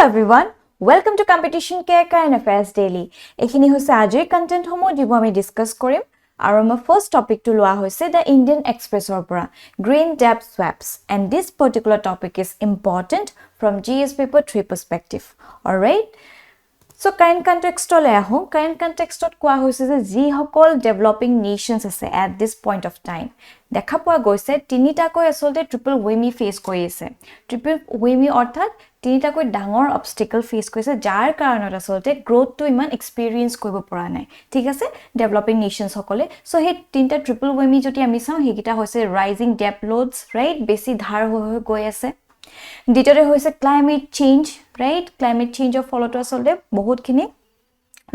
everyone, welcome to Competition Care Current Affairs Daily. Ekhini hoise ajir content homo jibo ami discuss korim aru my first topic to loa hoise the Indian Express or pora green debt swaps, and this particular topic is important from GS paper 3 perspective. All right, so current context ole aho. Current context ot koa hoise je ji hokol developing nations ase at this point of time দেখা পোৱা গৈছে তিনিটাকৈ আসলতে triple ওয়েমি face কৰি আছে। Triple ওয়েমি অৰ্থাৎ তিনিটাকৈ ডাঙৰ অবষ্টাকল ফেস কৰিছে যাৰ কাৰণত আসলতে গ্ৰোথটো ইমান এক্সপেৰিয়েন্স কৰিব পৰা নাই। ঠিক আছে, ডেভেলপিং নেশনস সকলে। সো হে তিনিটা ট্ৰিপল ওয়েমি যদি আমি চাওঁ হেকিটা হৈছে ৰাইজিং ডেপ লোডস, ৰাইট, বেছি ধাৰ হৈ গৈ আছে। দ্বিতীয়তে হৈছে ক্লাইমেট চেঞ্জ, ৰাইট, ক্লাইমেট চেঞ্জৰ ফলতো আসলতে বহুতখিনি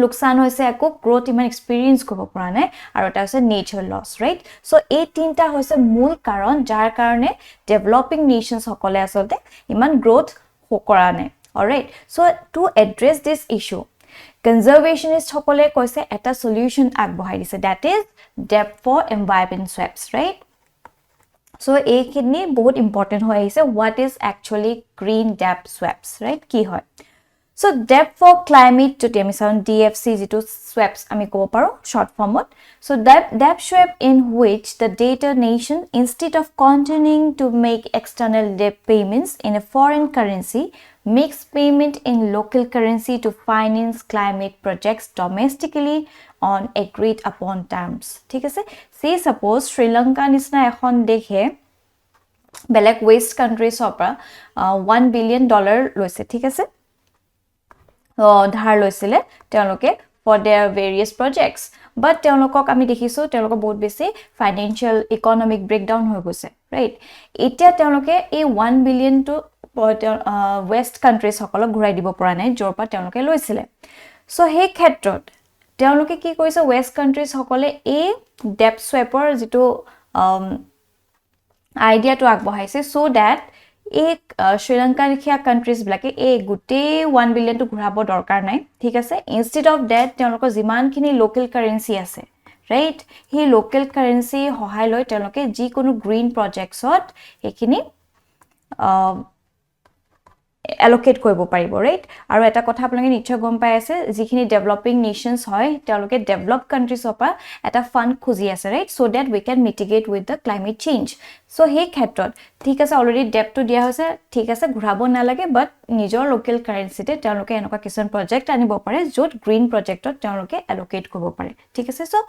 লোকসান হৈছে, আকৌ গ্ৰোথ ইমান এক্সপেৰিয়েন্স কৰিব পৰা নাই, আৰু এটা হৈছে নেচাৰ লছ, ৰাইট। সো এই তিনিটা হৈছে মূল কাৰণ যাৰ কাৰণে ডেভেলপিং নেশনস সকলে আসলতে ইমান গ্ৰোথ কৰা নাই। Alright, so to address this issue conservationist সকলে কৈছে এটা সলিউশন আগবঢ়াই দিছে, that is debt for environment swaps, right. So এইখিনি বহুত ইম্পৰ্টেন্ট হৈ আহিছে। What is actually green debt swaps, right, কি হয়? So debt for climate to DFC to swaps ami ko paro short form ot. So debt swap in which the debtor nation, instead of continuing to make external debt payments in a foreign currency, makes payment in local currency to finance climate projects domestically on agreed upon terms. ঠিক আছে, say suppose Sri Lanka nisna ekhon dekhe belek west countries opra $1 billion loise, ঠিক আছে, ধাৰ লৈছিলে তেওঁলোকে for their various projects, but তেওঁলোকক আমি দেখিছো তেওঁলোক বহুত বেছি ফাইনান্সিয়াল ইকোনমিক ব্ৰেকডাউন হৈ গৈছে, ৰাইট। এতিয়া তেওঁলোকে এই 1 বিলিয়ন টু ওয়েস্ট কান্ট্ৰিজ সকলক ঘূৰাই দিব পৰা নাই য'ৰ পৰা তেওঁলোকে লৈছিলে। সো সেই ক্ষেত্ৰত তেওঁলোকে কি কৰিছে, ওয়েস্ট কান্ট্ৰিজ সকলে এই ডেপ স্ৱাপৰ যিটো আইডিয়াটো আগবঢ়াইছে, সো দ্যাট এই শ্ৰীলংকাৰ লেখীয়া কান্ট্ৰিজ বিলাকে এই গোটেই 1 বিলিয়ন টু ঘূৰাব দৰকাৰ নাই, ঠিক আছে। ইনষ্টেড অফ ডেট তেওঁলোকৰ যিমানখিনি লোকেল কাৰেন্সি আছে, ৰাইট, সেই লোকেল কাৰেন্সি সহায় লৈ তেওঁলোকে যিকোনো গ্ৰীণ প্ৰজেক্টছত এইখিনি এলোকেট কৰিব পাৰিব, ৰাইট। আৰু এটা কথা আপোনালোকে নিশ্চয় গম পাই আছে, যিখিনি ডেভেলপিং নেশনস হয় তেওঁলোকে ডেভেলপ কান্ট্ৰিজৰ পৰা এটা ফাণ্ড খুজি আছে, right, so that we can mitigate with the climate change. So সেই ক্ষেত্ৰত ঠিক আছে, অলৰেডি ডেপটো দিয়া হৈছে, ঠিক আছে, ঘূৰাব নালাগে, বাট নিজৰ লোকেল কাৰেন্সিতে তেওঁলোকে এনেকুৱা কিছুমান প্ৰজেক্ট আনিব পাৰে য'ত গ্ৰীণ প্ৰজেক্টত তেওঁলোকে এলোকেট কৰিব পাৰে, ঠিক আছে। সো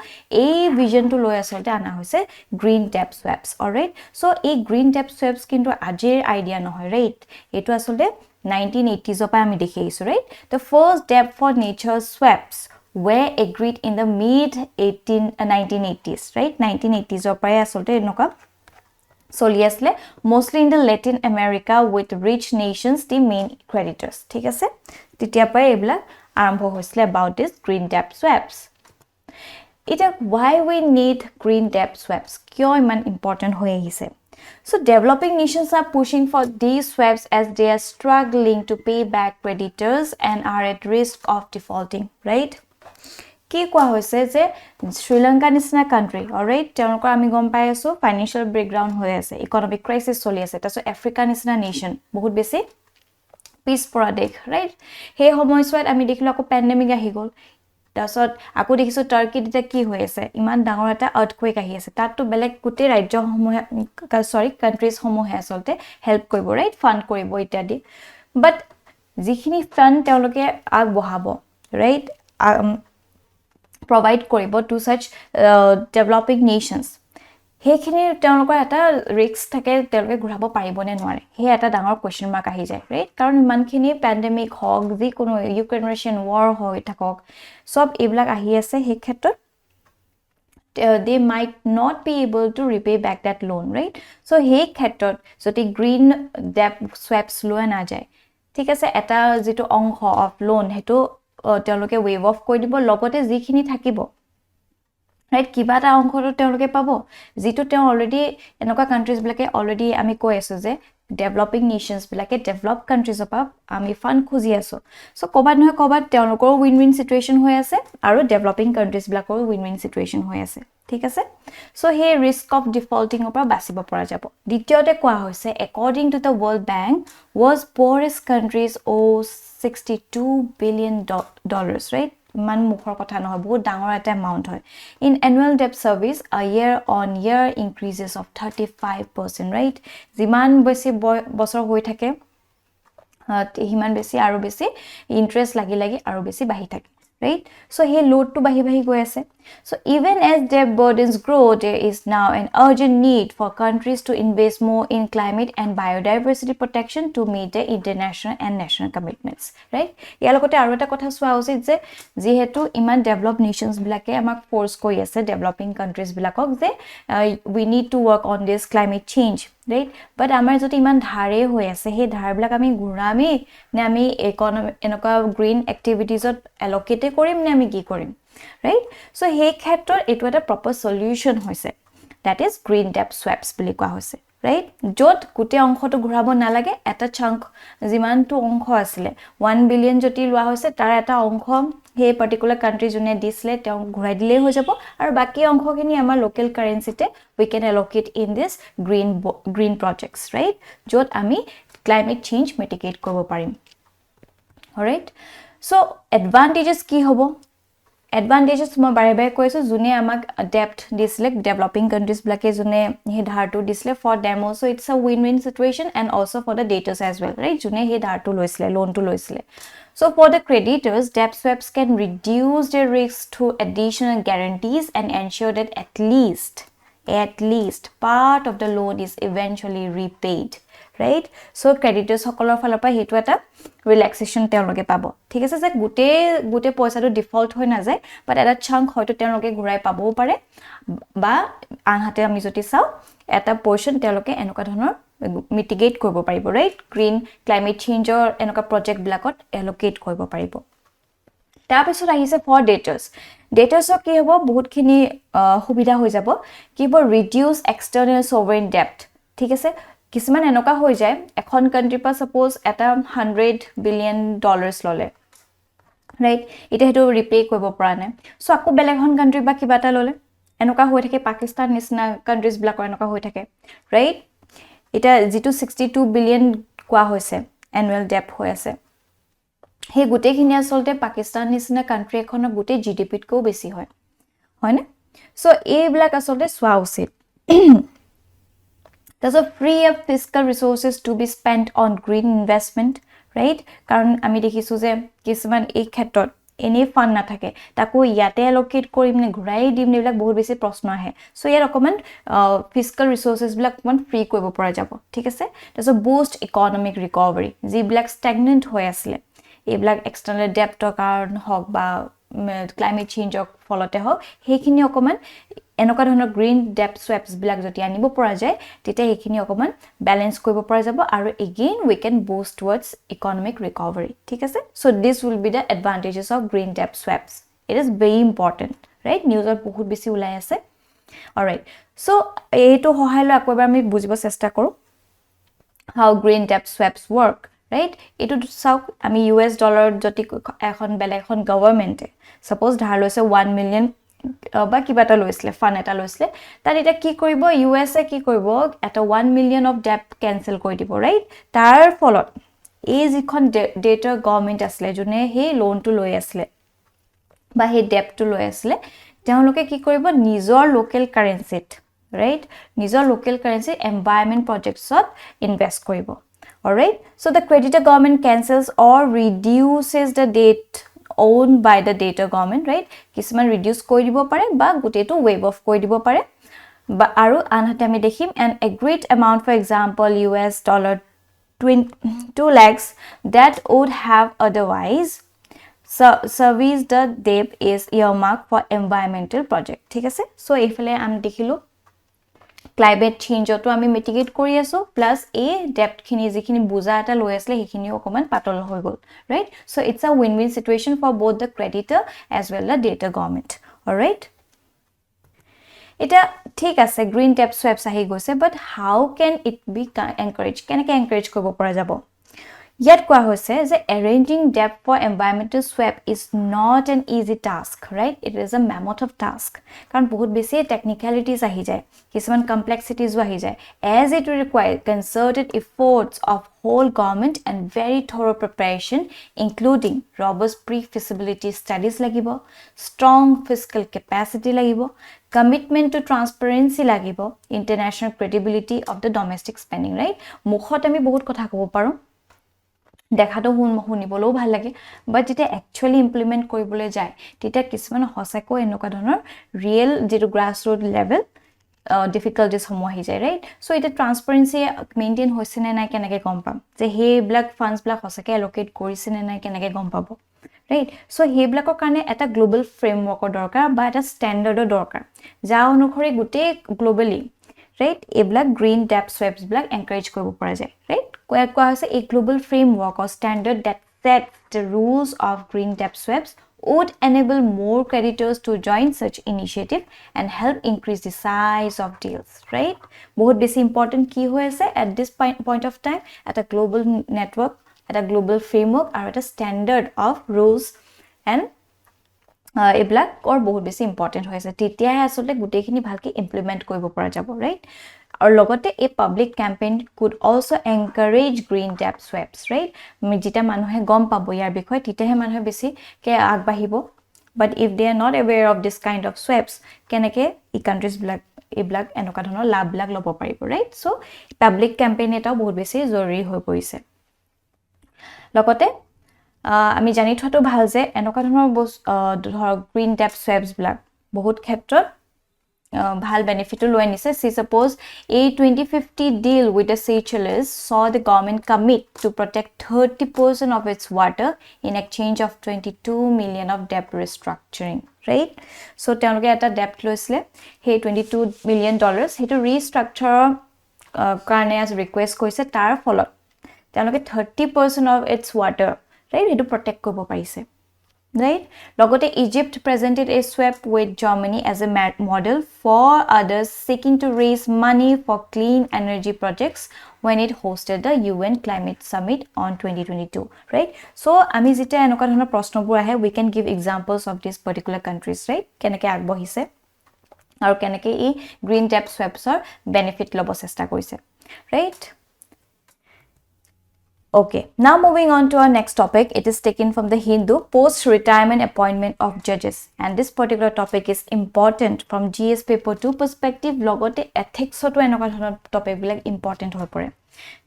এই ভিজনটো লৈ আচলতে আনা হৈছে গ্ৰীণ ডেপ স্ৱাপছ, অলৰাইট। সো এই গ্ৰীণ ডেপ স্ৱাপছ কিন্তু আজিৰ আইডিয়া নহয়, ৰাইট, এইটো আচলতে 1980s পৰা আমি দেখি আহিছো, right. The first debt for nature swaps were agreed in the mid 1980s, right, 1980s পৰাই আসলতে এনেকুৱা চলি আছিলে, mostly in the Latin America with rich nations the main creditors, ঠিক আছে। তেতিয়া পৰাই এইবিলাক আৰম্ভ হৈছিলে about this green debt swaps. এটা why we need green debt swaps, কিয় ইমান ইম্পৰ্টেন্ট হৈ আহিছে? So developing nations are pushing for these swaps as they are struggling to pay back creditors and are at risk of defaulting, right? কি কোৱা হৈছে যে শ্ৰীলংকা নিচিনা কান্ট্ৰি, অলৰাইট, তেওঁলোকৰ আমি গম পাই আছো ফাইনান্সিয়াল ব্ৰেকডাউন হৈ আছে, ইকোনমিক ক্ৰাইচিছ চলি আছে, তাৰপিছত আফ্ৰিকা নিচিনা নেশ্যন বহুত বেছি পিছ পৰা দেশ, ৰাইট। সেই সময়ছোৱাত আমি দেখিলো আকৌ পেণ্ডেমিক আহি গ'ল, তাৰপিছত আকৌ দেখিছো টাৰ্কিত এতিয়া কি হৈ আছে, ইমান ডাঙৰ এটা আৰ্থকুৱেক আহি আছে, তাততো বেলেগ গোটেই ৰাজ্যসমূহে কাণ্ট্ৰিজসমূহে আচলতে হেল্প কৰিব, ৰাইট, ফাণ্ড কৰিব ইত্যাদি। বাট যিখিনি ফাণ্ড তেওঁলোকে আগবঢ়াব, ৰাইট, প্ৰভাইড কৰিব টু ছাচ ডেভেলপিং নেশ্যনছ, সেইখিনি তেওঁলোকৰ এটা ৰিস্ক থাকে, তেওঁলোকে ঘূৰাব পাৰিব নে নোৱাৰে, সেই এটা ডাঙৰ কুৱেশ্যন মাৰ্ক আহি যায়, ৰাইট। কাৰণ ইমানখিনি পেণ্ডেমিক হওক, যিকোনো ইউক্ৰেইন ৰাছিয়ান ৱাৰ হৈ থাকক, সব এইবিলাক আহি আছে, সেই ক্ষেত্ৰত they might not be able to repay back that loan, right? So সেই ক্ষেত্ৰত যদি গ্ৰীণ ডেপ স্ৱাপছ লোৱা নাযায়, ঠিক আছে, এটা যিটো অংশ অফ লোন সেইটো তেওঁলোকে ৱেভ অফ কৰি দিব, লগতে যিখিনি থাকিব, ৰাইট, কিবা এটা অংশটো তেওঁলোকে পাব, যিটো তেওঁ অলৰেডি এনেকুৱা কাণ্ট্ৰিজ বিলাকে অলৰেডি আমি কৈ আছো যে ডেভেলপিং নেশ্যনছ বিলাকে ডেভেলপ কাণ্ট্ৰিজৰ পৰা আমি ফাণ্ড খুজি আছো। সো ক'বাত নহয় ক'বাত তেওঁলোকৰো উইন উইন চিটুৱেশ্যন হৈ আছে আৰু ডেভেলপিং কাণ্ট্ৰিজ বিলাকৰো উইন উইন চিটুৱেশ্যন হৈ আছে, ঠিক আছে। সো সেই ৰিস্ক অফ ডিফল্টিঙৰ পৰা বাচিব পৰা যাব। দ্বিতীয়তে কোৱা হৈছে, according to the World Bank, was poorest countries owe $62 billion, right? Man mukhor kotha nohoy, bahut dangor eta amount hoy. In annual debt service, a year-on-year increases of 35%, right? Jiman besi bosor hoi thake, himan besi aru besi interest lagi aru besi bahi thake, right? So he load to bahi goi ase. So even as debt burdens grow, there is now an urgent need for countries to invest more in climate and biodiversity protection to meet their international and national commitments, right? Yalokote aru eta kotha swa usit je jehetu iman developed nations bilake amak force koi ase developing countries bilakok je we need to work on this climate change, right? But amar joti iman dhare hoi ase he dhar bilak ami gurami ne ami economy enoka green activities ot allocate korim ne ami ki korim, right? So he khetor etu eta proper solution hoise, that is green debt swaps bili koa hoise, right? Jot gute onkho to ghurabo na lage eta chunk jiman tu onkho asile 1 billion joti lua hoise tar eta onkho he particular country june disle te ghurai dile ho jabo aru baki onkho kini amar local currency te we can allocate in this green projects, right? Jot ami climate change mitigate korbo parim. All right, so advantages ki hobo? Advantages mo bare koiso june amak debt disle developing countries blake june he dhar to disle for them also it's a win-win situation and also for the debtors as well, right? June he dhar to loisle loan to loisle. So for the creditors, debt swaps can reduce their risk through additional guarantees and ensure that at least part of the loan is eventually repaid, right? So creditors hokolor falor pa hetu eta relaxation teologe pabo, thik ase je gute paisa to default hoi na jay but eta chunk hoyto teologe gurai pabo pare ba anhate ami joti saw eta portion teologe enoka dhonor mitigate korbo paribo, right? Green climate change or enoka project blakot allocate korbo paribo. Ta pisot ahise for debtors ki hobo bahut khini subida hoi jabo ki bo reduce external sovereign debt, thik ase kisman enoka hoi jay ekhon country pa suppose eta $100 billion lole, right? Ite hetu repay korbo para na so akko beleghon country ba kibata lole enoka hoi thake Pakistan nisna countries blakor enoka hoi thake, right? Ita jitu 62 billion kwa hoise annual debt hoi ase he gute khini asolte Pakistan nisna country ekhonor gute GDP ko besi hoy na so e blak asolte swa usit. There's a free up fiscal resources to be spent on green investment, right? Karon ami dekhisu je kisman ei khetot ene fund na thake tako yate allocate korim ne ghurai dim ne bilak bahut besi proshno ahe so yer recommend fiscal resources bilak man free koibo pora jabo, thik ase? There's a boost economic recovery ji bilak stagnant hoi asile e bilak external debt karon hok ba climate change ok folote hok hekhini okoman enoka dhonor green debt swaps bilak joti anibo pora jay tete hekhini okoman balance koibo pora jabo aru again we can boost towards economic recovery, thik ase? So this will be the advantages of green debt swaps. It is very important, right? News or bahut besi ulai ase. All right, so eto hohailo akobar ami bujibo chesta koru how green debt swaps work, right? Eto sauk ami US dollar joti ekhon bele ekhon government suppose dhar loise 1 million ba kibata loisle fund eta loisle tar eta ki koribo USA ki koribo eta 1 million of debt cancel koi dibo, right? Tar folot e jikhon debtor government asle jone he loan to loi asle ba he debt to loi asle teoloke ki koribo nijor local currency, right? Nijor local currency environment projects ot invest koribo. All right, so the creditor government cancels or reduces the debt owned by the debtor government, right? Kisman reduce koi dibo pare ba gute to waive off koi dibo pare ba aru anhate ami dekhim an agreed amount, for example US dollar 2 lakhs that would have otherwise service the debt is earmarked for environmental project, thik ase? So efale am dekhilu climate change to ami mitigate kori aso plus a debt khini jikhini buja eta loi asle hekhini okoman patol hoi gol, right? So it's a win-win situation for both the creditor as well as debtor government. All right, eta thik ase green debt swaps ahi goise but how can it be encouraged? Kenake encourage kobo pora jabo? ইয়াত কোৱা হৈছে যে arranging debt for environmental swap is not an easy task, right? It is a mammoth of task. কাৰণ বহুত বেছি technicalities আহি যায়, কিছুমান complexities আহি যায়, as it requires concerted efforts of whole government and very thorough preparation, including robust pre-feasibility studies লাগিব, strong fiscal capacity লাগিব, commitment to transparency লাগিব, international credibility of the domestic spending, right? মুখত আমি বহুত কথা ক'ব পাৰো, দেখাটো শুনিবলৈও ভাল লাগে, বাট যেতিয়া একচুয়ালি ইমপ্লিমেন্ট কৰিবলৈ যায় তেতিয়া কিছুমান হসাকৈ এনেকুৱা ধৰণৰ ৰিয়েল যেটো গ্ৰাস ৰুট লেভেল ডিফিকাল্টিজ সমূহ আহি যায়, ৰাইট? সো এটা ট্ৰান্সপাৰেন্সি মেইনটেইন হৈছে নে নাই কেনেকৈ গম পাম, যে হেইবিলাক ফান্ডছ বিলাক হসাকৈ এলোকেট কৰিছে নে নাই কেনেকৈ গম পাব, ৰাইট? সো হেইবিলাকৰ কাৰণে এটা গ্লোবাল ফ্ৰেমৱৰ্কৰ দৰকাৰ বা এটা ষ্টেণ্ডাৰ্ডৰ দৰকাৰ, যাৰ অনুসৰি গোটেই গ্লোবালি, right? এইবিলাক green debt swaps বিলাক encourage কৰিব পৰা যায়, right? কোৱা হৈছে a global framework or standard that sets the rules of green debt swaps would enable more creditors to join such initiative and help increase the size of deals, right? বহুত বেছি important কি হৈ আছে at this point of time, at a global network, at a global framework আৰু এটা standard of rules and এইবিলাক or বহুত বেছি ইম্পৰ্টেন্ট হৈছে, তেতিয়াহে আসলে গুটেইখিনি ভালকে ইমপ্লিমেন্ট কৰিব পৰা যাব, ৰাইট? আৰু লগতে এই public campaign could also encourage green debt swaps, right? যেটা মানুহে গম পাব ইয়াৰ বিষয়ে তেতিয়াহে মানুহে বেছি কে আগবাঢ়িব, but if they are not aware of this kind of swaps কেনেকে ই কান্ট্ৰিজ বিলাক এইবিলাক এনেকুৱা ধৰণৰ লাভবিলাক ল'ব পাৰিব, ৰাইট? সো পাব্লিক ক্যাম্পেইন এটাও বহুত বেছি জৰুৰী হৈ পৰিছে। লগতে আমি জানি থোৱাটো ভাল যে এনেকুৱা ধৰণৰ ধৰক গ্ৰীণ ডেপ স্ৱেপছ বিলাক বহুত ক্ষেত্ৰত ভাল বেনিফিটো লৈ আনিছে। সি suppose a 2050 deal with the Seychelles saw the government commit to protect 30% of its water in exchange of 22 million of debt restructuring, right? So তেওঁলোকে এটা debt লৈছিলে, সেই $22 million সেইটো restructure কাৰণে as request কৰিছে, তাৰ ফলত তেওঁলোকে 30% of its water, right, সেইটো protect কৰিব পাৰিছে, right? লগতে Egypt presented a swap with Germany as a model for others seeking to raise money for clean energy projects when it hosted the UN Climate Summit on 2022, right? So আমি যেটা এনেকুৱা ধৰণৰ প্ৰশ্নবোৰ আহে, we can give examples of these particular countries, right? কেনেকৈ আগবঢ়িছে আৰু কেনেকৈ এই গ্ৰীণ ডেপ স্ৱেপছৰ বেনিফিট ল'ব চেষ্টা কৰিছে, right? Okay, now moving on to our next topic. It is taken from the Hindu, post-retirement appointment of judges. And this particular topic is important from GS paper 2 perspective. Logote ethics to enokwa dhৰণৰ topic bilak important হৈ পৰে,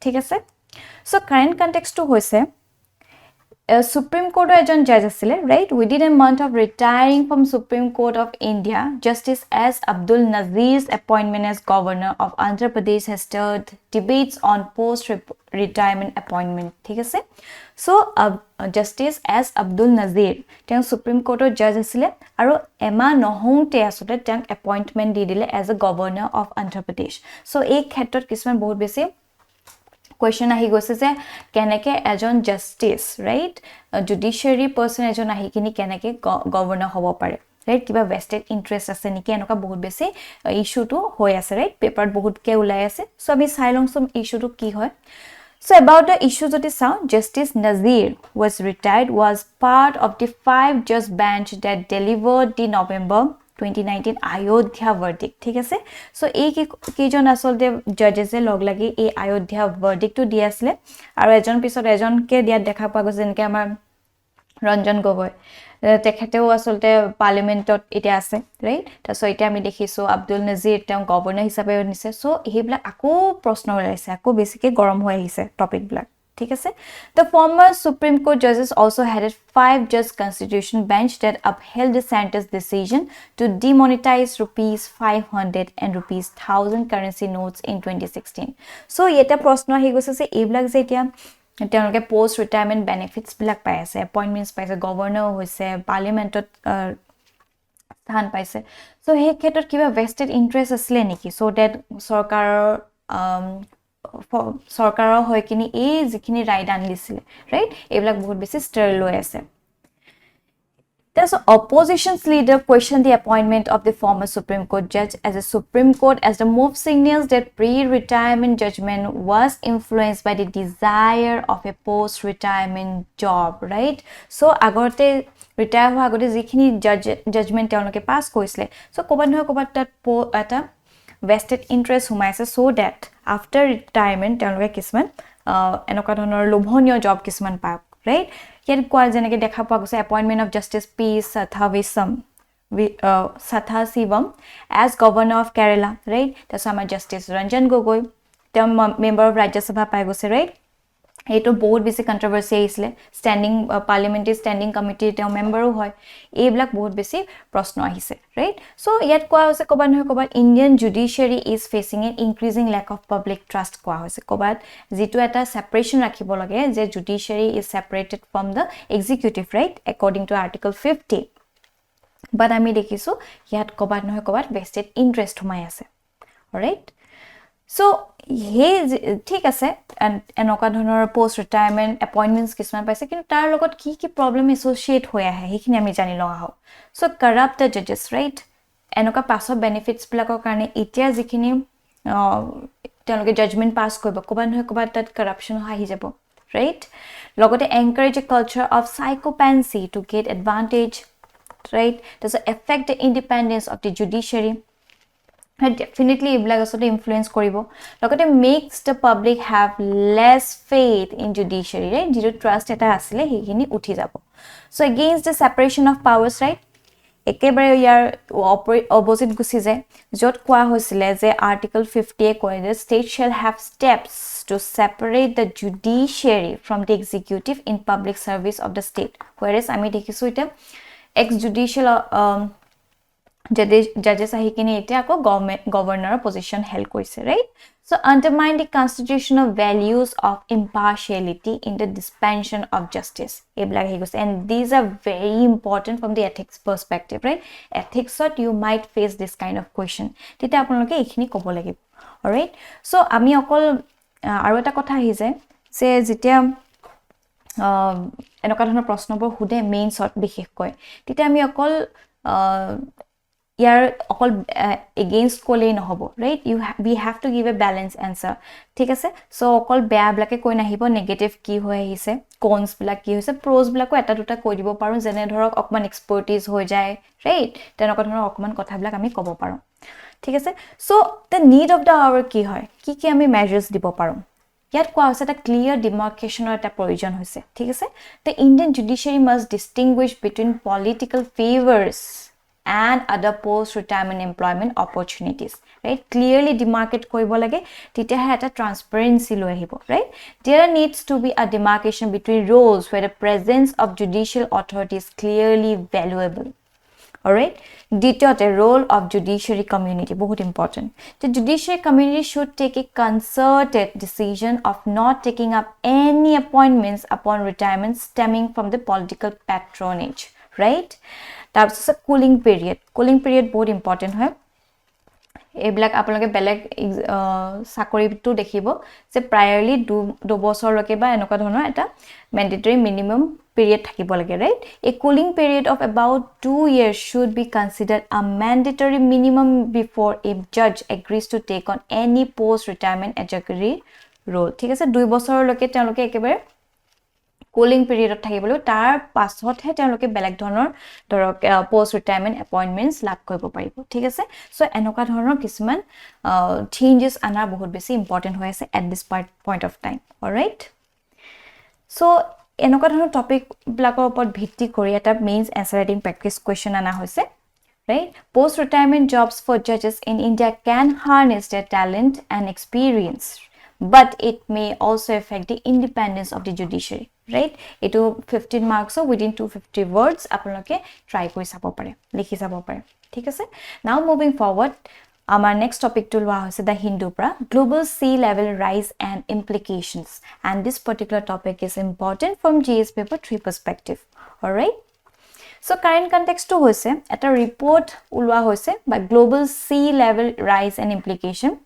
ঠিক আছে? So current context to hoise Supreme Court ejon judge asile, right? Within a month of retiring from Supreme Court of India, Justice S. Abdul Nazir's appointment as governor of Andhra Pradesh has stirred debates on post-retirement appointment, ঠিক আছে? So Justice S. Abdul Nazir তেওঁ Supreme Court judge asile আৰু এমা নহওঁতে আসলে তেওঁক appointment দি দিলে as a governor of Andhra Pradesh. So এই ক্ষেত্ৰত কিছুমান বহুত বেছি question ahi goise je keneke ejon justice, right, judiciary person ejon ahi kini keneke governor hobo pare, right? Kiba vested interest ase niki enoka bahut besi issue to hoy ase, right? Paper bahut ke ulai ase. So ami sailong som issue to ki hoy. So about the issue jodi sao, Justice Nazir was retired was part of the 5-judge bench that delivered the November 2019 Ayodhya verdict, ঠিক আছে? So এই কিজন আসলতে জজেসে লগ লাগি এই Ayodhya verdict to দি আসলে আৰু এজন পিছত এজনকে দিয়া দেখা পোৱা গৈছে, যেনেকৈ আমাৰ ৰঞ্জন গগৈ তেখেতেও আসলতে পাৰ্লিমেন্টত এতিয়া আছে, ৰাইট? তাৰপিছত এতিয়া আমি দেখিছো আব্দুল নজিৰ তেওঁ গভৰ্ণৰ হিচাপে নিছে। সো এইবিলাক আকৌ প্ৰশ্ন ওলাইছে, আকৌ বেছিকৈ গৰম হৈ আহিছে টপিকবিলাক, ঠিক আছে? The former Supreme Court judges also headed 5-judge constitution bench that upheld the center's decision to demonetize ₹500 and ₹1000 currency notes in 2016. So yeta proshno ahi goise se eblak je etia তেওঁলোকে পোস্ট ৰিটায়াৰমেন্ট বেনিফিটস বিলাক পাই আছে, এপইন্টমেন্টস পাইছে, governor হৈছে, পাৰ্লিমেন্টত স্থান পাইছে। So সেই ক্ষেত্ৰত কিবা ভেস্টেড ইন্টাৰেষ্ট আছিল নেকি? সো দ্যাট চৰকাৰৰ হৈ কিনি এই যিখিনি ৰাইট আনি দিছিলে, ৰাইট? এইবিলাক বহুত বেছি ষ্টাৰ লৈ আছে। Thus, opposition's leader questioned the appointment of the former Supreme Court judge as a Supreme Court, as the move signals that pre-retirement judgment was influenced by the desire of a post-retirement job, right? So, agote retire hoa agote jikhini judgment teoloke pass koisle. So, kobat noy kobat tat ata vested interest humaise, so that after retirement teoloke kisman enoka dhonor lobhonio job kisman paak, right? Here কোৱা যেনেকৈ দেখা পোৱা গৈছে appointment of Justice P. Sathasivam as Governor of Kerala, right? তাৰপিছত আমাৰ Justice Ranjan Gogoi, তেওঁ member of Rajya Sabha পাই গৈছে, right? এইটো বহুত বেছি কন্ট্ৰভাৰ্সি আহিছিলে, ষ্টেণ্ডিং পাৰ্লিমেণ্টাৰী ষ্টেণ্ডিং কমিটিৰ তেওঁ মেম্বাৰো হয়, এইবিলাক বহুত বেছি প্ৰশ্ন আহিছে, ৰাইট? চ' ইয়াত কোৱা হৈছে ক'বাত নহয় ক'বাত Indian judiciary is fetching N increasing lake of public trust কোৱা হৈছে, ক'বাত যিটো এটা ছেপাৰেশ্যন ৰাখিব লাগে যে judiciary is separated from the executive, right, according to article 50, বাট আমি দেখিছোঁ ইয়াত ক'বাত নহয় ক'বাত ভেষ্টেড ইণ্টাৰেষ্ট সোমাই আছে, ৰাইট? So, he ঠিক আছে এনেকুৱা ধৰণৰ পোষ্ট ৰিটায়াৰমেণ্ট এপইণ্টমেণ্টছ কিছুমান পাইছে, কিন্তু তাৰ লগত কি কি প্ৰব্লেম এছ'চিয়েট হৈ আহে সেইখিনি আমি জানি লওঁ আহক। চ' কাৰাপ্ট দ্য জাজেছ, ৰাইট? এনেকুৱা পাছৰ বেনিফিটছবিলাকৰ কাৰণে এতিয়া যিখিনি তেওঁলোকে জাজমেণ্ট পাছ কৰিব, ক'ৰবাত নহয় ক'ৰবাত তাত কাৰাপশ্যন আহি যাব, ৰাইট? লগতে encourage a culture of sycophancy to get advantage, right? তাৰপিছত affect the independence of the judiciary, definitely এইবিলাক আসলে ইনফ্লুয়েন্স কৰিব, লগতে makes the public have less faith in judiciary, right? যিটো ট্ৰাষ্ট এটা আছিলে সেইখিনি উঠি যাব। So' against the separation of powers, right? একেবাৰে ইয়াৰ অপজিট গুচি যায়, য'ত কোৱা হৈছিলে যে আৰ্টিকল 50 কয় যে state shall have steps to separate the judiciary from the executive in public services of the state, whereas আমি দেখিছোঁ এতিয়া ex judicial judges ahi kini eta ako governor position held koise, right? So undermine the constitutional values of impartiality in the dispensation of justice, eblag hi gose, and these are very important from the ethics perspective, right? Ethics ot you might face this kind of question, tita apunaloke ekhini kobo lagib, all right? So ami okol aru eta kotha hi je je jitia enoka dhonor proshnobor hude main sort bikhesh koy, tita ami okol ইয়াৰ অকল against ক'লেই নহ'ব, right? We have to give a balance answer, ঠিক আছে? চ' অকল বেয়াবিলাকে কৈ নাহিব, negative কি হৈ আহিছে, কনছবিলাক কি হৈছে, প্ৰ'জবিলাকো এটা দুটা কৈ দিব পাৰোঁ, যেনে ধৰক অকণমান এক্সপাৰ্টিজ হৈ যায়, ৰাইট? তেনেকুৱা ধৰণৰ অকণমান কথাবিলাক আমি ক'ব পাৰোঁ, ঠিক আছে? So' the need of the hour কি হয়, কি কি আমি মেজাৰ্ছ দিব পাৰোঁ? ইয়াত কোৱা হৈছে এটা ক্লিয়াৰ ডিমাৰ্কেশ্যনৰ এটা প্ৰয়োজন হৈছে, ঠিক আছে? The Indian judiciary must distinguish between political favours and other post-retirement employment opportunities, right? Clearly demarcate koibo lage, titeha eta transparency lo ahibo, right? There needs to be a demarcation between roles where the presence of judicial authority is clearly valuable, all right? Ditote role of judiciary community, bahut important. The judiciary community should take a concerted decision of not taking up any appointments upon retirement stemming from the political patronage, right? তাৰপিছত cooling period বহুত important হয়, এইবিলাক আপোনালোকে বেলেগ চাকৰিটো দেখিব যে প্ৰায়ৰলি 2 বছৰলৈকে বা এনেকুৱা ধৰণৰ এটা মেণ্ডেটৰী মিনিমাম পিৰিয়ড থাকিব লাগে, right? A cooling period of about 2 years should be considered a mandatory minimum before a judge agrees to take on any post retirement adjunct role, ঠিক আছে? 2 বছৰলৈকে তেওঁলোকে একেবাৰে কুলিং পিৰিয়ডত থাকিবলৈ, তাৰ পাছতহে তেওঁলোকে বেলেগ ধৰণৰ ধৰক পোষ্ট ৰিটায়াৰমেণ্ট এপইণ্টমেণ্টছ লাভ কৰিব পাৰিব, ঠিক আছে? চ' এনেকুৱা ধৰণৰ কিছুমান চেঞ্জেছ আনাৰ বহুত বেছি ইম্পৰ্টেণ্ট হৈ আছে at this point of time, alright? So' এনেকুৱা ধৰণৰ টপিকবিলাকৰ ওপৰত ভিত্তি কৰি এটা mains answer writing practice question অনা হৈছে, right? Post retirement jobs for জাজেছ in India can harness their talent and experience, but it may also affect the independence of the judiciary, right? Eto 15 marks within 250 words apnaloke try kori sabo pare, likhi sabo pare, thik ase? Now moving forward, our next topic to lua hoise the Hindu pra global sea level rise and implications, and this particular topic is important from GS paper 3 perspective, all right? So current context to hoise eta report ulwa hoise by global sea level rise and implication,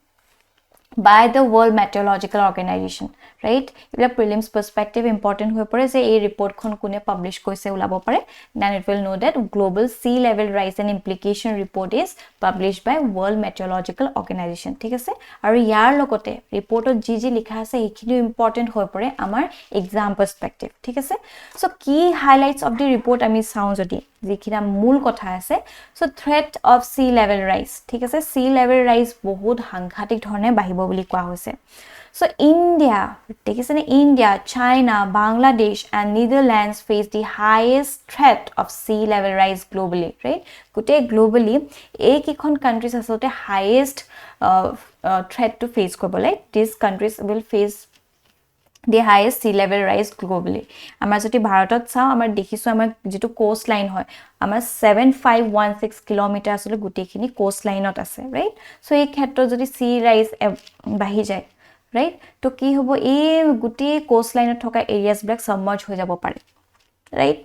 by the World Meteorological Organization, right? If prelims perspective important হৈ পৰে যে এই ৰিপৰ্টখন কোনে publish কৰিছে ওলাব পাৰে, then it will know that global sea level rise and implication report is published by World Meteorological Organization, ঠিক আছে? আৰু ইয়াৰ লগতে ৰিপৰ্টত যি লিখা আছে এইখিনি ইম্পৰ্টেন্ট হৈ পৰে আমাৰ এক্সাম পাৰ্সপেক্টিভ, ঠিক আছে? সো কি হাইলাইটস অফ দি ৰিপৰ্ট আমি চাওঁ যদি যিকিনা মূল কথা আছে, so threat of sea level rise, ঠিক আছে? সি লেভেল ৰাইজ বহুত সাংঘাতিক ধৰণে বাঢ়িব বুলি কোৱা হৈছে। So India, take it India, China, Bangladesh and Netherlands face the highest threat of sea level rise globally, right? Kute globally, ekikon countries asote highest threat to face kobo, like these countries will face the highest sea level rise globally. Amar jodi bharatot sa amar dekhisu amar jitu coastline hoy amar 7516 kilometer asole guti khini coastline ot ase, right? So ei khetro jodi sea rise bahi jay, right? To ki hobo ei guti coastline thoka areas black submerge ho jabo pare, right?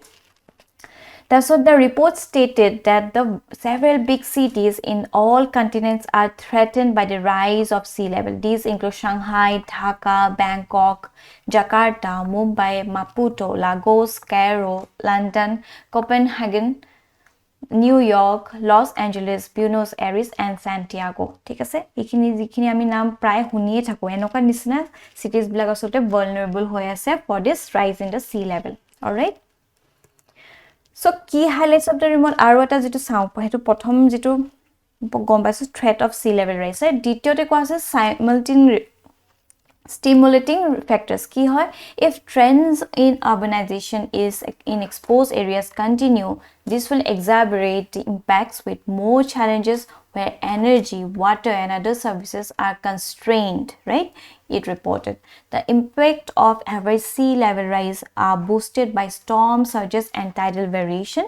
So the report stated that the several big cities in all continents are threatened by the rise of sea level. These include Shanghai, Dhaka, Bangkok, Jakarta, Mumbai, Maputo, Lagos, Cairo, London, Copenhagen, New York, Los Angeles, Buenos Aires and Santiago, ঠিক আছে? এখিনি যিখিনি আমি নাম প্ৰায় শুনিয়ে থাকো এনেকা নিচিনা cities বিলাক আসলে vulnerable হৈ আছে for this rise in the sea level, all right? So key highlights of the remote আৰু এটা যেটো চাও হেতু প্ৰথম যেটো গম পাইছো threat of sea level rise, right? দ্বিতীয়তে কোৱা আছে simultaneous stimulating factors কি হয়, if trends in urbanization is in exposed areas continue, this will exacerbate the impacts with more challenges where energy, water and other services are constrained, right? It reported the impact of average sea level rise are boosted by storm surges and tidal variation,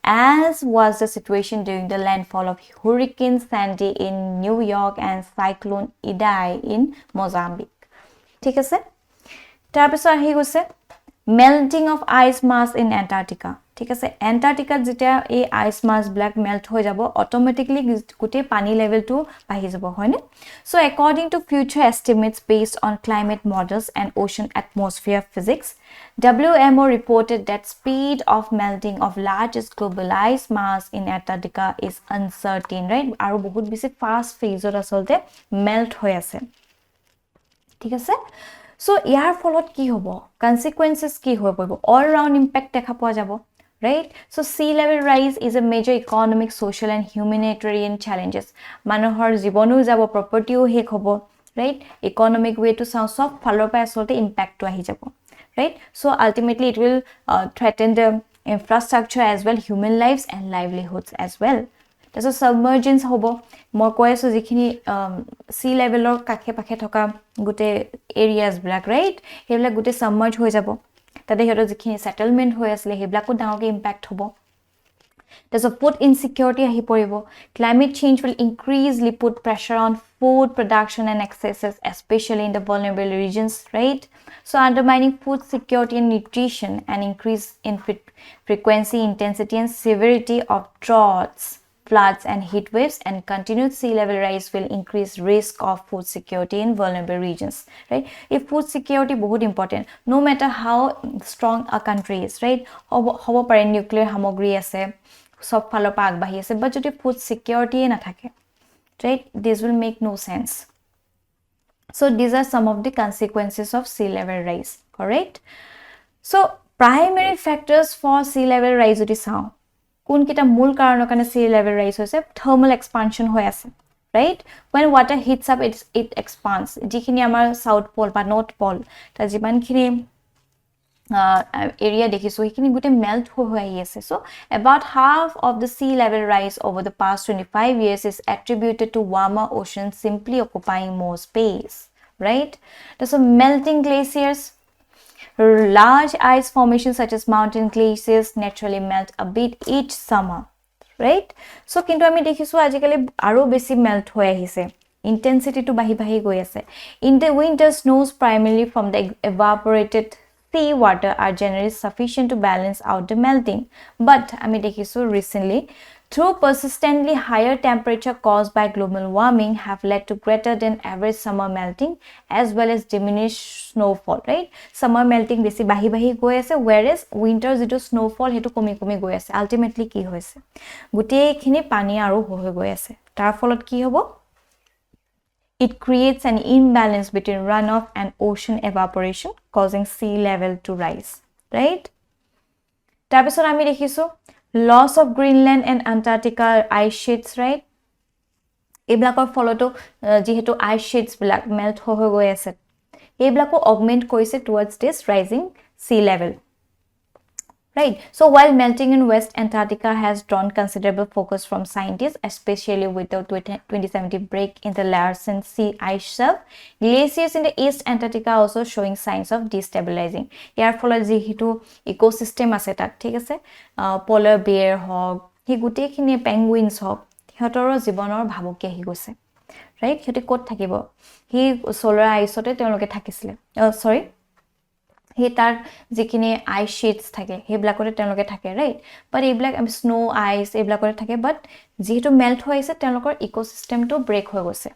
as was the situation during the landfall of Hurricane Sandy in New York and Cyclone Idai in Mozambique, ঠিক আছে? তাৰ পিছত আহি গৈছে melting of ice mass in Antarctica, ঠিক আছে? Antarctica যেতিয়া এই ice mass black melt হৈ যাব automatically গুটে পানী level to বাঢ়ি যাব, হয়নে? So according to future estimates based on climate models and ocean atmosphere physics, WMO reported that speed of melting of largest global ice mass in Antarctica is uncertain, right? আৰু বহুত বেছি fast phase ত আসলতে melt হৈ আছে, ঠিক আছে? So ইয়াৰ ফলত কি হ'ব, consequences কি হৈ পৰিব, all round impact দেখা পোৱা যাব, right? So sea level rise is a major economic, social and humanitarian challenges. মানুহৰ জীৱনো যাব, propertyও হেক হ'ব, right? Economic way to sound সব ফালৰ পৰা আসলতে impact টো আহি যাব, right? So ultimately it will threaten the infrastructure as well, human lives and livelihoods as well. So submergence hobo মই কৈ আছো যিখিনি sea levelৰ কাখে পাখে থকা গুটে areas black, right? হেবলা গুটে submerge হৈ যাব, তাতে হেটো যিখিনি settlement হৈ আসলে হেবলাকো ডাঙৰকে impact হ'ব। There's a food insecurity ahi poribo. Climate change will increasingly put pressure on food production and accesses, especially in the vulnerable regions, right? So undermining food security and nutrition and increase in frequency, intensity and severity of droughts, floods and heat waves, and continued sea level rise will increase risk of food security in vulnerable regions, right? If food security bahut important, no matter how strong a country is, right? Hobo pare nuclear hamogri ase, sob phalo pa agbahi ase, but jodi food security na thake, right? This will make no sense. So these are some of the consequences of sea level rise, correct? So primary factors for sea level rise jodi sao কোন কিটা মূল কাৰণৰ কাৰণে sea level rise হৈছে, thermal expansion হৈ আছে, right? When water heats up, it expands. যিখিনি আমাৰ south pole বা north pole তা যিমানখিনি area দেখিছো সেইখিনি গুটে melt হৈ আহি আছে. So about half of the sea level rise over the past 25 years is attributed to warmer oceans simply occupying more space, right? So melting glaciers, large ice formations such as mountain glaciers naturally melt a bit each summer, right? So kintu ami dekhisu ajikali aro besi melt hoy ahise, intensity to bahi goi ase. In the winter, snows primarily from the evaporated sea water are generally sufficient to balance out the melting, but ami dekhisu recently through persistently higher temperature caused by global warming have led to greater than average summer melting as well as diminished snowfall, right? Summer melting besi bahi goi ase, whereas winter jitu snowfall hetu komi goi ase. Ultimately ki hoise gutei khini pani aru hoi goi ase. Tar folot ki hobo? It creates an imbalance between runoff and ocean evaporation, causing sea level to rise, right? Tabisor ami dekhisu loss of Greenland and Antarctica ice sheets, right? Eblakor foloto jihetu ice sheets bilak melt ho goi ase. Eblako augment koise towards this rising sea level. Right. So while melting in West Antarctica has drawn considerable focus from scientists, especially with the 2017 break in the Larsen Sea ice shelf, glaciers in the East Antarctica also showing signs of destabilizing. Yar fola jihetu ecosystem ase tat, thik ase, polar bear hog, hi gutei khini penguins hog, hiotoro jibonor bhabuki ahi goise. Right? Hioti kot thakibo? Hi solar ice ote teoloke thakisile. Sorry. He tar jikini ice sheets thake he blakote teloke thake, right? But e black snow ice e blakote thake, but jihetu melt hoise telokor ecosystem to break hoi goise.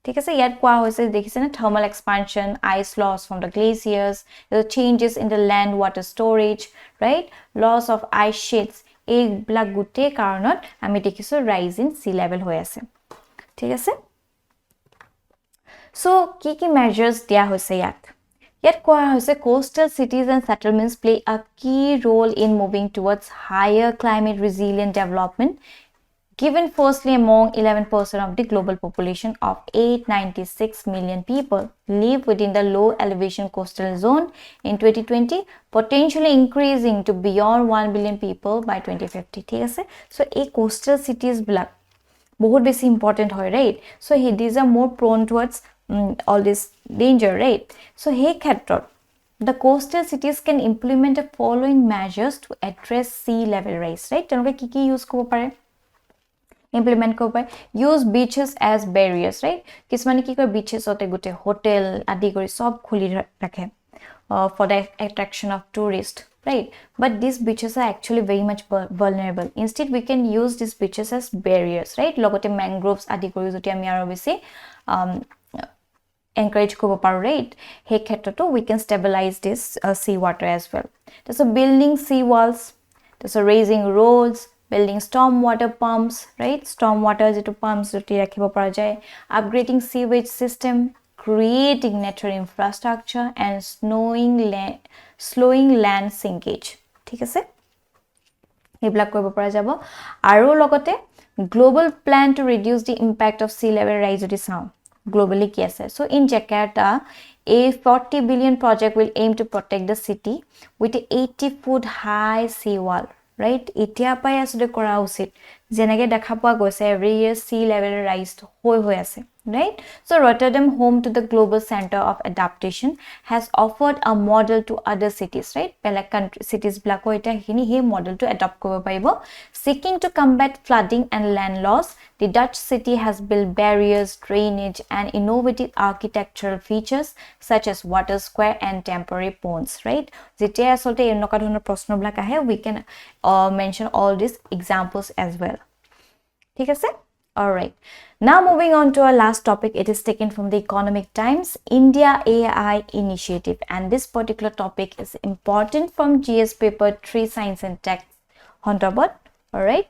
Thik ase, yat kwa hoise dekhise na thermal expansion, ice loss from the glaciers, the changes in the land water storage, right? Loss of ice sheets e black gute karonot ami dekhisu rise in sea level hoi ase. Thik ase? So ki measures dia hoise yak? Yet coastal cities and settlements play a key role in moving towards higher climate resilient development, given firstly among 11% of the global population of 896 million people live within the low elevation coastal zone in 2020, potentially increasing to beyond 1 billion people by 2050. So a coastal cities black bahut besi important hoy, right? So these are more prone towards all this danger, right? So hey khetrot the coastal cities can implement the following measures to address sea level rise, right? Teloke ki use kobo pare, implement kobo pare. Use beaches as barriers, right? Kismane ki kore beaches ote gute hotel adi kori sob khuli rakhe for the attraction of tourists, right? But these beaches are actually very much vulnerable. Instead we can use these beaches as barriers, right? Logote mangroves adi kori joti ami aro besi encourage kobo paru, right? He khetroto we can stabilize this sea water as well. So building sea walls, so raising roads, building storm water pumps, right? Storm water jitu pumps joti rakhibo para jay, upgrading sewage system, creating natural infrastructure, and slowing land sinkage. Thik ase? Eblak koibo para jabo. Aru logote global plan to reduce the impact of sea level rise joti sao globally ki ase. So in Jakarta, a 40 billion project will aim to protect the city with a 80-foot high seawall, right? Itia pai asode kora usit jenage dekha poa goise every year sea level rise hoi ase, right? So Rotterdam, home to the global center of adaptation, has offered a model to other cities, right? Pela country cities black eta hini he model to adopt kobo paibo. Seeking to combat flooding and land loss, the Dutch city has built barriers, drainage, and innovative architectural features such as water square and temporary ponds, right? Jetia asolte enoka dhonor proshno blak ahe, we can mention all these examples as well. Thik ase? All right. Now moving on to our last topic, it is taken from the Economic Times, India AI Initiative, and this particular topic is important from GS paper 3 Science and Tech Hontabot. All right.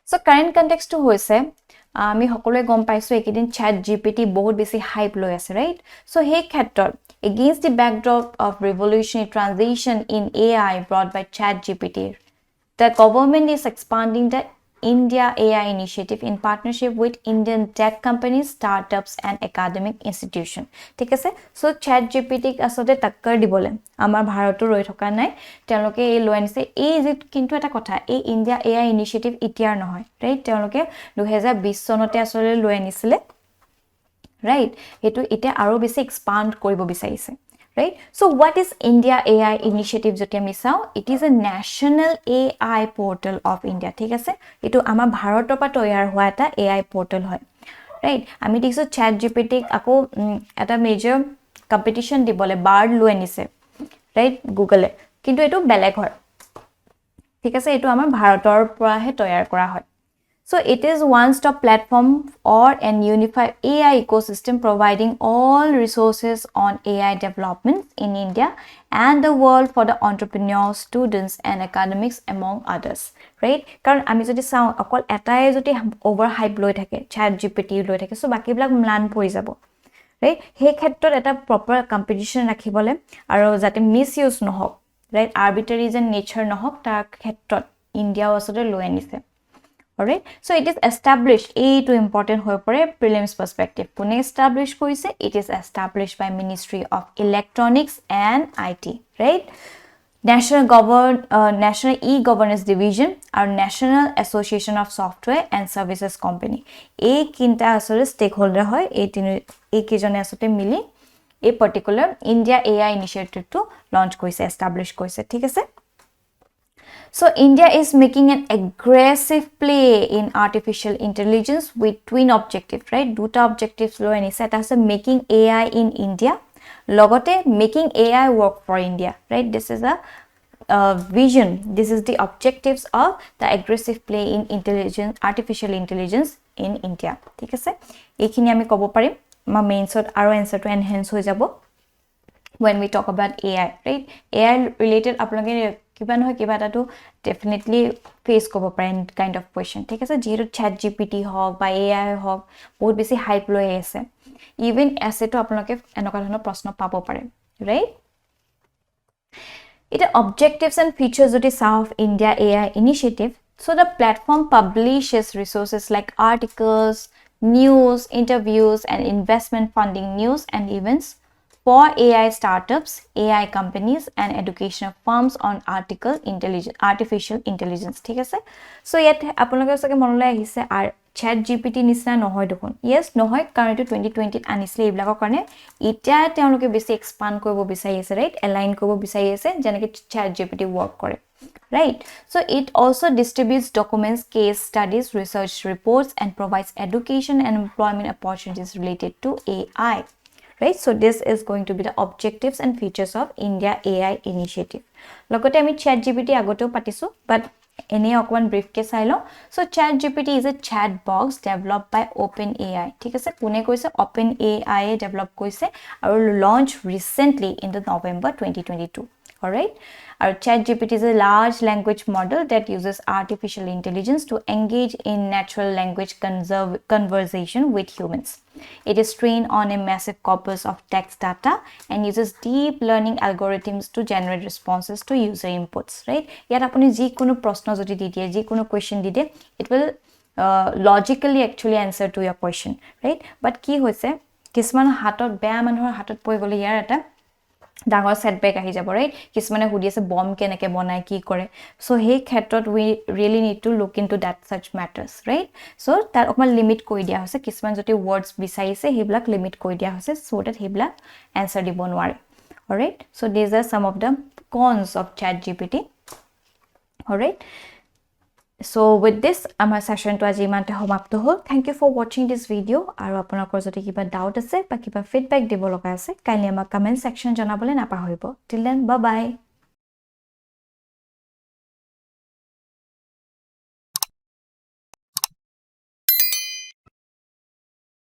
So current context to hoise ami hokole gom paisu ekidin chat gpt bahut besi hype loi ase, right? So hey khetrot against the backdrop of revolutionary transition in AI brought by chat gpt, the government is expanding the India AI initiative in partnership with Indian tech companies, startups, and academic institutions. ঠিক আছে? So chat GPT asode takkar dibole amar bharoto roi thoka nai, teloke ei loi anise ei je kintu eta kotha ei India AI initiative itiar nohoy, right? Teloke 2020 sonote asole loi anisile, right? Etu ite aro besi expand koribo bisarise, right? So what is India AI initiative joti ami sao? It is a national AI portal of India. Thik ase? Etu amar bharotor pa toyar hua eta AI portal hoy, right? Ami dikso chat gpt ako eta major competition dibole bard loi anise, right? Google kintu etu beleg hoy, ঠিক আছে এটো আমাৰ ভাৰতৰ পৰাহে তৈয়াৰ কৰা হয় So it is one-stop platform or an unified AI ecosystem providing all resources on AI development in India and the world for the entrepreneurs, students and academics among others. Right? Karon ami jodi sao akol etai jodi overhype loi thake ChatGPT loi thake so baki blak mlan poi jabo. Right? He khetrot eta proper competition rakhibole aro jate misuse nohok. Right? Arbitrary and nature nohok tar khetrot India asode loi anise. Alright, so it is established. A to important hoy pore prelims perspective. Pune established koise it is established by Ministry of Electronics and IT. Right, National E-Governance Division or National Association of Software and Services Company. A kinta asore stakeholder hoy. A kijone asote mili a particular India AI initiative to launch koise establish koise. Thik ase. So India is making an aggressive play in artificial intelligence with twin objectives, right? Duta objectives lo ani set as making AI in India, logote making AI work for India, right? This is a vision. This is the objectives of the aggressive play in artificial intelligence in India. ঠিক আছে এইখিনি আমি কব পাৰিম মা মেইনছত আৰু answer to enhance হৈ যাব when we talk about AI, right? AI related আপোনালোকে কিবা নহয় কিবা এটাটো definitely face কৰিব পাৰে kind of question ঠিক আছে যেহেতু ChatGPT হওক বা AI হওক বহুত বেছি হাইপ লৈ আছে even এসেটো আপোনালোকে এনেকুৱা ধৰণৰ প্ৰশ্ন পাব পাৰে right it objectives and features of the South India AI initiative so the platform publishes resources like articles news interviews and investment funding news and events for AI startups, AI companies and educational firms on artificial intelligence. ঠিক আছে so yet আপোনালোকে সকে মনলৈ আহিছে আৰু ChatGPT নিচিনা নহয় দেখোন yes নহয় কাৰণ এটো 2020 আনিছিলে এইবিলাকৰ কাৰণে এতিয়া তেওঁলোকে বেছি এক্সপান্ড কৰিব বিচাৰি আছে right align কৰিব বিচাৰি আছে যেনেকৈ ChatGPT work কৰে right so it also distributes documents case studies research reports and provides education and employment opportunities related to AI. Right, so this is going to be the objectives and features of India AI initiative. Logote ami ChatGPT agoto patisu, but ene okwan brief ke sailo. So ChatGPT is a chat box developed by OpenAI. Thik ase kune koise OpenAI develop koise aru launch recently in the November 2022. All right. Our ChatGPT is a large language model that uses artificial intelligence to engage in natural language conversation with humans. It is trained on a massive corpus of text data and uses deep learning algorithms to generate responses to user inputs. Right? Yet, apuni ji kono prashna jodi didiye, ji kono question didiye, it will logically actually answer to your question. Right? But ki hoise, kisman hatot beya manhor hatot poi gole yar eta ডাঙৰ সেটবেক আহি যাব right কিসমানে হুদি আছে বম কেনেকে বনাই কি কৰে so hey ক্ষেত্ৰত we really need to look into that such matters right so তাৰ অকমান লিমিট কৰি দিয়া হৈছে কিসমান যদি words বিচাৰিছে হেবিলাক লিমিট কৰি দিয়া হৈছে so that হেবিলাক answer দিব নোৱাৰে alright so these are some of the cons of ChatGPT alright so with this আমাৰ session to আজি ইমানতে সমাপ্ত হ'ল thank you for watching this video আৰু আপোনালোকৰ যদি কিবা ডাউট আছে বা কিবা ফিডব্যাক দিব লগা আছে কাইলৈ আমাৰ কমেন্ট সেকশন জনাবলৈ নাপাহৰিব till then bye bye